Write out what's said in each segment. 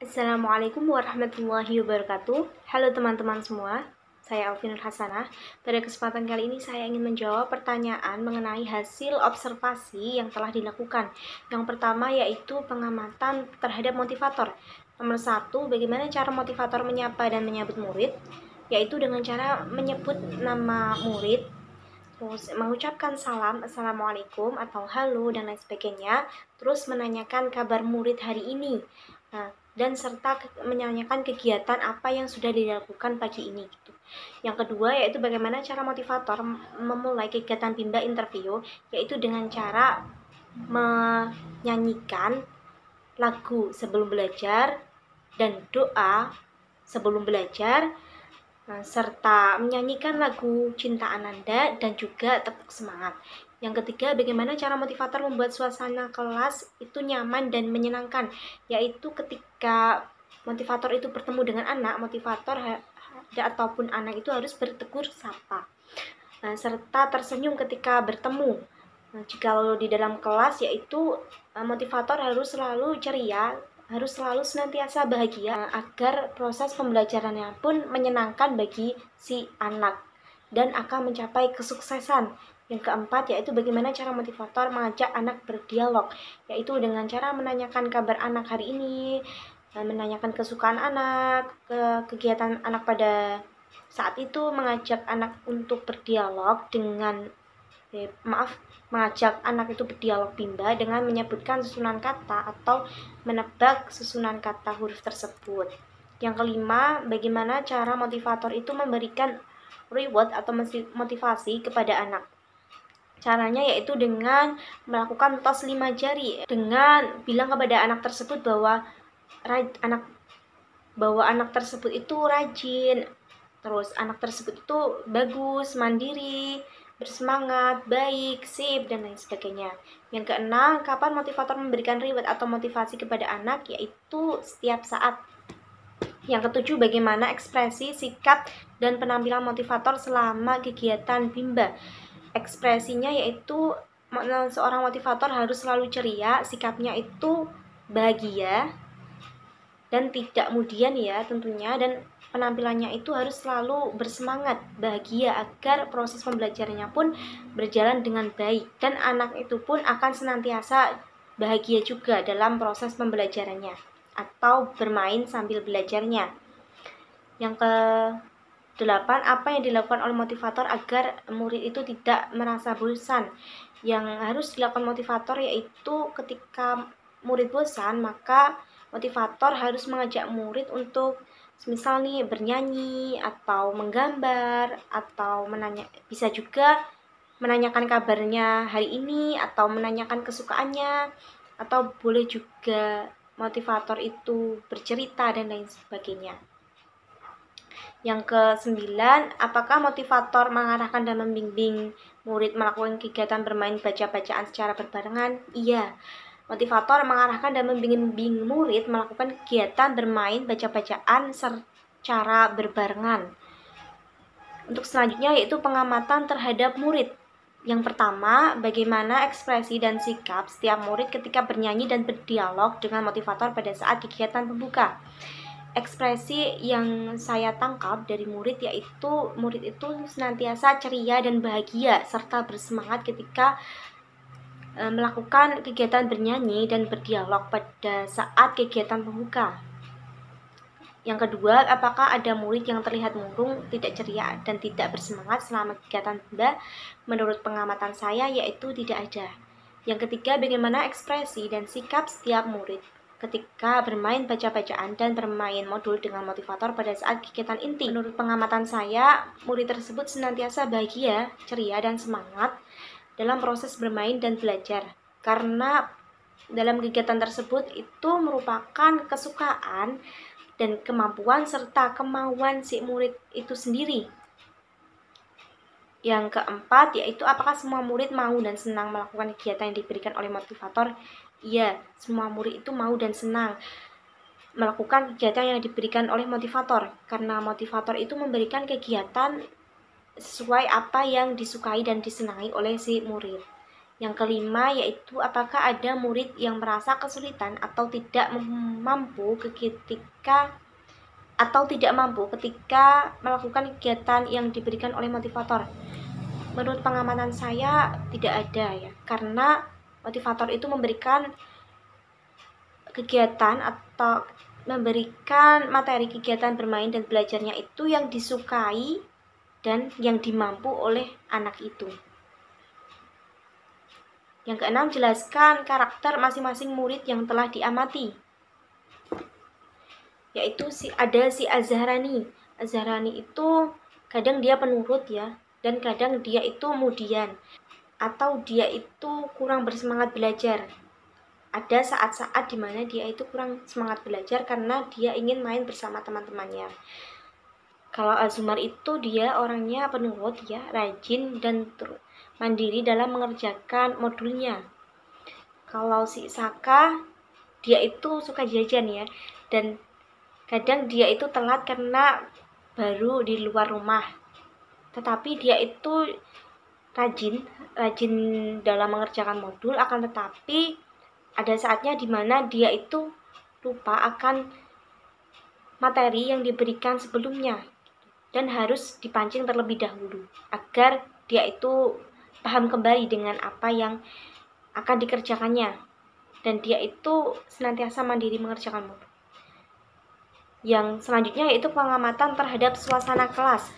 Assalamualaikum warahmatullahi wabarakatuh. Halo teman-teman semua, saya Alvin Hasanah. Pada kesempatan kali ini saya ingin menjawab pertanyaan mengenai hasil observasi yang telah dilakukan. Yang pertama yaitu pengamatan terhadap motivator. Nomor 1, bagaimana cara motivator menyapa dan menyambut murid? Yaitu dengan cara menyebut nama murid, terus mengucapkan salam, assalamualaikum atau halo dan lain sebagainya, terus menanyakan kabar murid hari ini. Nah, dan serta menanyakan kegiatan apa yang sudah dilakukan pagi ini gitu. Yang kedua yaitu bagaimana cara motivator memulai kegiatan bimbel interview, yaitu dengan cara menyanyikan lagu sebelum belajar dan doa sebelum belajar, serta menyanyikan lagu Cinta Ananda dan juga tepuk semangat. Yang ketiga, bagaimana cara motivator membuat suasana kelas itu nyaman dan menyenangkan, yaitu ketika motivator itu bertemu dengan anak, motivator ataupun anak itu harus bertegur sapa, serta tersenyum ketika bertemu. Jika di dalam kelas, yaitu motivator harus selalu ceria, harus selalu senantiasa bahagia agar proses pembelajarannya pun menyenangkan bagi si anak dan akan mencapai kesuksesan. Yang keempat yaitu bagaimana cara motivator mengajak anak berdialog, yaitu dengan cara menanyakan kabar anak hari ini, menanyakan kesukaan anak, kegiatan anak pada saat itu, mengajak anak untuk berdialog dengan mengajak anak itu berdialog bimba dengan menyebutkan susunan kata atau menebak susunan kata huruf tersebut. Yang kelima, bagaimana cara motivator itu memberikan reward atau motivasi kepada anak. Caranya yaitu dengan melakukan tos 5 jari, dengan bilang kepada anak tersebut bahwa anak tersebut itu rajin, terus anak tersebut itu bagus, mandiri, bersemangat, baik, sip, dan lain sebagainya. Yang keenam, kapan motivator memberikan reward atau motivasi kepada anak, yaitu setiap saat. Yang ketujuh, bagaimana ekspresi, sikap, dan penampilan motivator selama kegiatan bimba. Ekspresinya yaitu seorang motivator harus selalu ceria, sikapnya itu bahagia dan tidak kemudian ya tentunya, dan penampilannya itu harus selalu bersemangat, bahagia agar proses pembelajarannya pun berjalan dengan baik dan anak itu pun akan senantiasa bahagia juga dalam proses pembelajarannya atau bermain sambil belajarnya. Yang ke-8, apa yang dilakukan oleh motivator agar murid itu tidak merasa bosan? Yang harus dilakukan motivator yaitu ketika murid bosan, maka motivator harus mengajak murid untuk misal nih bernyanyi atau menggambar atau bisa juga menanyakan kabarnya hari ini atau menanyakan kesukaannya, atau boleh juga motivator itu bercerita dan lain sebagainya. Yang ke-9, apakah motivator mengarahkan dan membimbing murid melakukan kegiatan bermain baca-bacaan secara berbarengan? Iya. Motivator mengarahkan dan membimbing murid melakukan kegiatan bermain baca-bacaan secara berbarengan. Untuk selanjutnya yaitu pengamatan terhadap murid. Yang pertama, bagaimana ekspresi dan sikap setiap murid ketika bernyanyi dan berdialog dengan motivator pada saat kegiatan pembuka. Ekspresi yang saya tangkap dari murid yaitu murid itu senantiasa ceria dan bahagia serta bersemangat ketika melakukan kegiatan bernyanyi dan berdialog pada saat kegiatan pembuka. Yang kedua, apakah ada murid yang terlihat murung, tidak ceria, dan tidak bersemangat selama kegiatan bimba? Menurut pengamatan saya, yaitu tidak ada. Yang ketiga, bagaimana ekspresi dan sikap setiap murid ketika bermain baca-bacaan dan bermain modul dengan motivator pada saat kegiatan inti? Menurut pengamatan saya, murid tersebut senantiasa bahagia, ceria, dan semangat dalam proses bermain dan belajar, karena dalam kegiatan tersebut itu merupakan kesukaan dan kemampuan serta kemauan si murid itu sendiri. Yang keempat yaitu apakah semua murid mau dan senang melakukan kegiatan yang diberikan oleh motivator? Iya, semua murid itu mau dan senang melakukan kegiatan yang diberikan oleh motivator, karena motivator itu memberikan kegiatan sesuai apa yang disukai dan disenangi oleh si murid. Yang kelima yaitu apakah ada murid yang merasa kesulitan atau tidak mampu ketika melakukan kegiatan yang diberikan oleh motivator. Menurut pengamatan saya tidak ada ya, karena motivator itu memberikan kegiatan atau memberikan materi kegiatan bermain dan belajarnya itu yang disukai dan yang dimampu oleh anak itu. Yang keenam, jelaskan karakter masing-masing murid yang telah diamati. Yaitu ada si Azharani. Azharani itu kadang dia penurut ya, dan kadang dia itu kemudian atau dia itu kurang bersemangat belajar. Ada saat-saat dimana dia itu kurang semangat belajar karena dia ingin main bersama teman-temannya. Kalau Azumar itu dia orangnya penurut ya, rajin dan mandiri dalam mengerjakan modulnya. Kalau si Saka dia itu suka jajan ya, dan kadang dia itu telat karena baru di luar rumah. Tetapi dia itu rajin dalam mengerjakan modul, akan tetapi ada saatnya di mana dia itu lupa akan materi yang diberikan sebelumnya dan harus dipancing terlebih dahulu agar dia itu paham kembali dengan apa yang akan dikerjakannya, dan dia itu senantiasa mandiri mengerjakan modul. Yang selanjutnya yaitu pengamatan terhadap suasana kelas.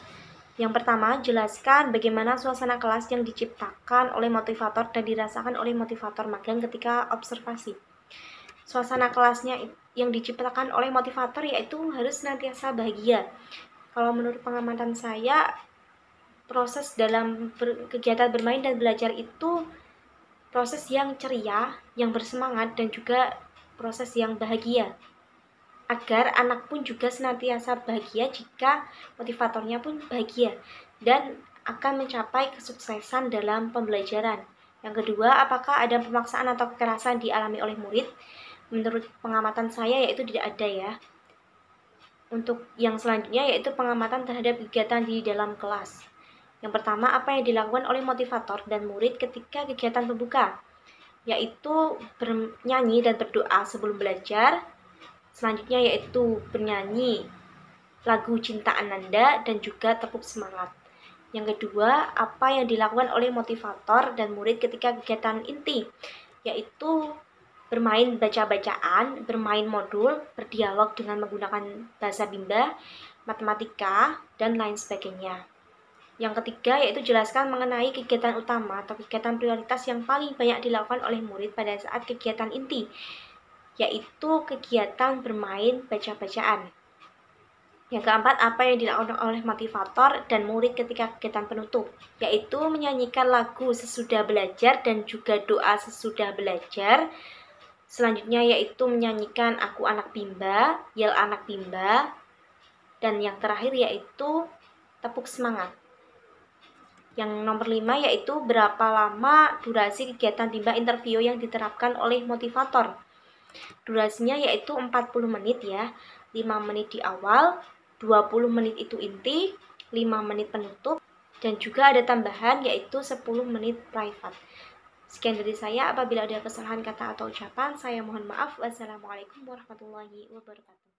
Yang pertama, jelaskan bagaimana suasana kelas yang diciptakan oleh motivator dan dirasakan oleh motivator magang ketika observasi. Suasana kelasnya yang diciptakan oleh motivator yaitu harus senantiasa bahagia. Kalau menurut pengamatan saya, proses dalam kegiatan bermain dan belajar itu proses yang ceria, yang bersemangat, dan juga proses yang bahagia. Agar anak pun juga senantiasa bahagia jika motivatornya pun bahagia dan akan mencapai kesuksesan dalam pembelajaran. Yang kedua, apakah ada pemaksaan atau kekerasan dialami oleh murid? Menurut pengamatan saya yaitu tidak ada ya. Untuk yang selanjutnya yaitu pengamatan terhadap kegiatan di dalam kelas. Yang pertama, apa yang dilakukan oleh motivator dan murid ketika kegiatan pembuka? Yaitu bernyanyi dan berdoa sebelum belajar. Selanjutnya yaitu bernyanyi lagu Cinta Ananda dan juga tepuk semangat. Yang kedua, apa yang dilakukan oleh motivator dan murid ketika kegiatan inti? Yaitu bermain baca-bacaan, bermain modul, berdialog dengan menggunakan bahasa Bimba, matematika, dan lain sebagainya. Yang ketiga yaitu jelaskan mengenai kegiatan utama atau kegiatan prioritas yang paling banyak dilakukan oleh murid pada saat kegiatan inti, yaitu kegiatan bermain baca-bacaan. Yang keempat, apa yang dilakukan oleh motivator dan murid ketika kegiatan penutup, yaitu menyanyikan lagu sesudah belajar dan juga doa sesudah belajar. Selanjutnya yaitu menyanyikan Aku Anak Bimba, Yel Anak Bimba, dan yang terakhir yaitu tepuk semangat. Yang nomor 5 yaitu berapa lama durasi kegiatan Bimba interview yang diterapkan oleh motivator. Durasinya yaitu 40 menit ya, 5 menit di awal, 20 menit itu inti, 5 menit penutup, dan juga ada tambahan yaitu 10 menit private. Sekian dari saya, apabila ada kesalahan kata atau ucapan, saya mohon maaf. Wassalamualaikum warahmatullahi wabarakatuh.